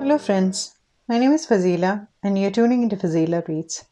Hello, friends. My name is Fazila, and you're tuning into Fazila Reads.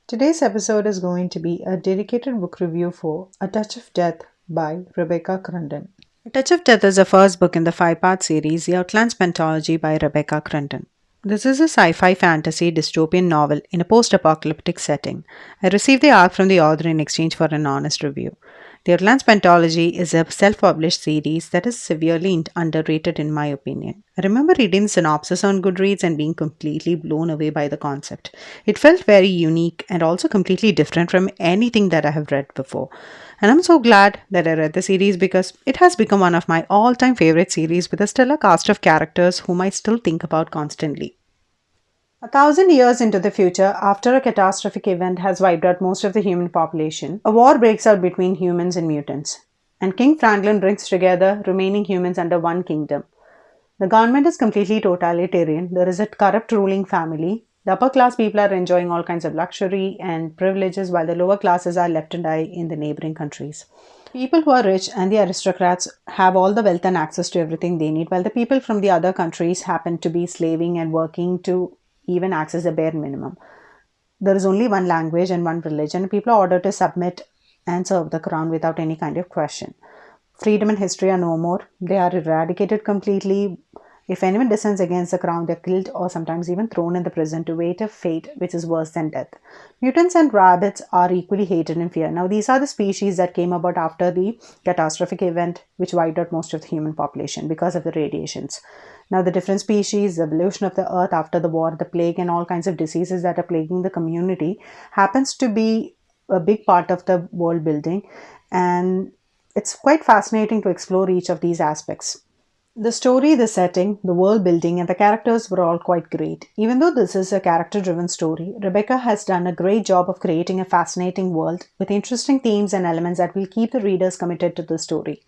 Today's episode is going to be a dedicated book review for A Touch of Death by Rebecca Crunden. A Touch of Death is the first book in the five-part series, The Outlands Pentalogy by Rebecca Crunden. This is a sci-fi fantasy dystopian novel in a post-apocalyptic setting. I received the arc from the author in exchange for an honest review. The Outlands Pentalogy is a self-published series that is severely underrated in my opinion. I remember reading the synopsis on Goodreads and being completely blown away by the concept. It felt very unique and also completely different from anything that I have read before. And I'm so glad that I read the series because it has become one of my all-time favorite series with a stellar cast of characters whom I still think about constantly. 1,000 years into the future, after a catastrophic event has wiped out most of the human population, a war breaks out between humans and mutants. And King Franklin brings together remaining humans under one kingdom. The government is completely totalitarian. There is a corrupt ruling family. The upper class people are enjoying all kinds of luxury and privileges while the lower classes are left to die in the neighboring countries. People who are rich and the aristocrats have all the wealth and access to everything they need, while the people from the other countries happen to be slaving and working to even access the bare minimum. There is only one language and one religion. People are ordered to submit and serve the crown without any kind of question. Freedom and history are no more. They are eradicated completely. If anyone dissents against the crown, they're killed or sometimes even thrown in the prison to wait a fate which is worse than death. Mutants and rabbits are equally hated and feared. Now, these are the species that came about after the catastrophic event which wiped out most of the human population because of the radiations. Now, the different species, the evolution of the earth after the war, the plague, and all kinds of diseases that are plaguing the community happens to be a big part of the world building. And it's quite fascinating to explore each of these aspects. The story, the setting, the world building, and the characters were all quite great. Even though this is a character driven story, Rebecca has done a great job of creating a fascinating world with interesting themes and elements that will keep the readers committed to the story.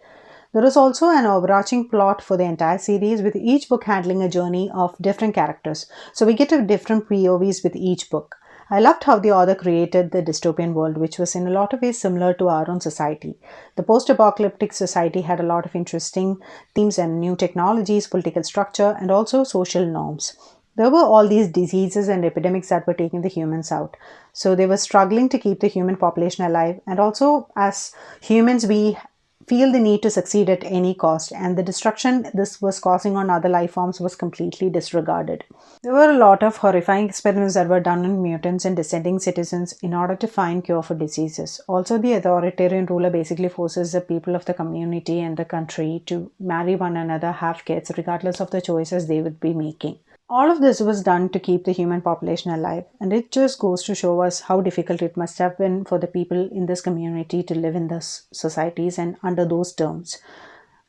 There is also an overarching plot for the entire series, with each book handling a journey of different characters. So we get a different POVs with each book. I loved how the author created the dystopian world, which was in a lot of ways similar to our own society. The post-apocalyptic society had a lot of interesting themes and new technologies, political structure, and also social norms. There were all these diseases and epidemics that were taking the humans out. So they were struggling to keep the human population alive. And also, as humans, we feel the need to succeed at any cost, and the destruction this was causing on other life forms was completely disregarded. There were a lot of horrifying experiments that were done on mutants and descending citizens in order to find cure for diseases. Also, the authoritarian ruler basically forces the people of the community and the country to marry one another, have kids, regardless of the choices they would be making. All of this was done to keep the human population alive, and it just goes to show us how difficult it must have been for the people in this community to live in those societies and under those terms.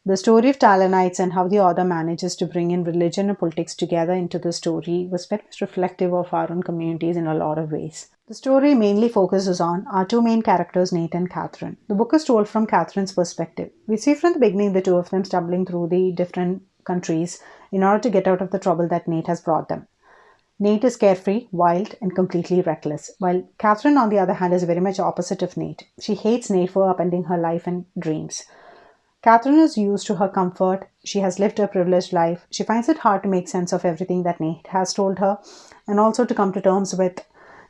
The story of Talonites and how the author manages to bring in religion and politics together into the story was very much reflective of our own communities in a lot of ways. The story mainly focuses on our two main characters, Nate and Catherine. The book is told from Catherine's perspective. We see from the beginning the two of them stumbling through the different countries in order to get out of the trouble that Nate has brought them. Nate is carefree, wild, and completely reckless, while Catherine, on the other hand, is very much opposite of Nate. She hates Nate for upending her life and dreams. Catherine is used to her comfort. She has lived a privileged life. She finds it hard to make sense of everything that Nate has told her and also to come to terms with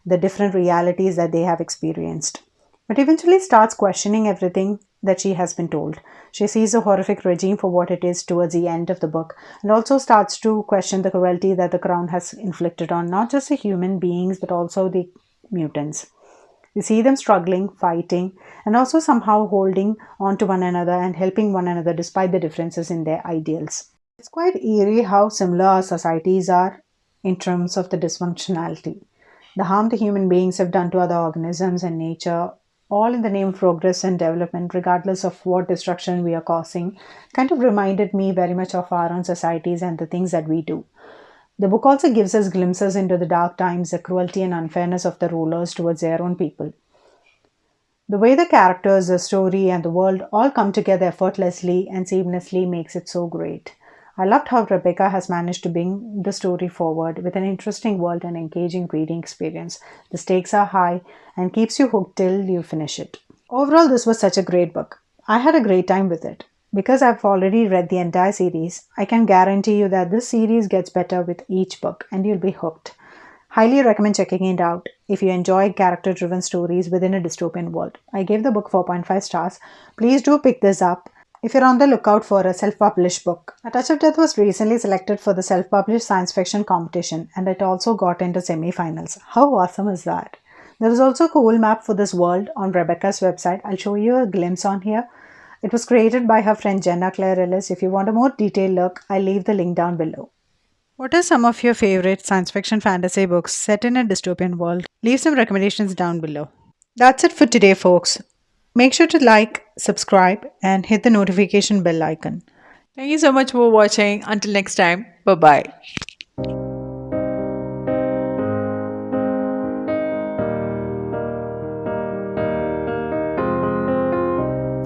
the different realities that they have experienced. But eventually starts questioning everything that she has been told. She sees the horrific regime for what it is towards the end of the book and also starts to question the cruelty that the crown has inflicted on not just the human beings but also the mutants. We see them struggling, fighting, and also somehow holding on to one another and helping one another despite the differences in their ideals. It's quite eerie how similar our societies are in terms of the dysfunctionality. The harm the human beings have done to other organisms and nature, all in the name of progress and development, regardless of what destruction we are causing, kind of reminded me very much of our own societies and the things that we do. The book also gives us glimpses into the dark times, the cruelty and unfairness of the rulers towards their own people. The way the characters, the story, and the world all come together effortlessly and seamlessly makes it so great. I loved how Rebecca has managed to bring the story forward with an interesting world and engaging reading experience. The stakes are high and keeps you hooked till you finish it. Overall, this was such a great book. I had a great time with it. Because I've already read the entire series, I can guarantee you that this series gets better with each book and you'll be hooked. Highly recommend checking it out if you enjoy character driven stories within a dystopian world. I gave the book 4.5 stars. Please do pick this up if you're on the lookout for a self published book. A Touch of Death was recently selected for the self published science fiction competition and it also got into semi finals. How awesome is that? There is also a cool map for this world on Rebecca's website. I'll show you a glimpse on here. It was created by her friend Jenna Claire Ellis. If you want a more detailed look, I'll leave the link down below. What are some of your favorite science fiction fantasy books set in a dystopian world? Leave some recommendations down below. That's it for today, folks. Make sure to like, subscribe, and hit the notification bell icon. Thank you so much for watching. Until next time, bye bye.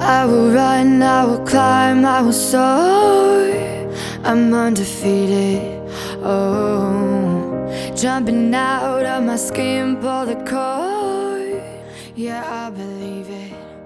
I will run, I will climb, I will soar. I'm undefeated. Oh, jumping out of my skin, pull the cord. Yeah, I believe it.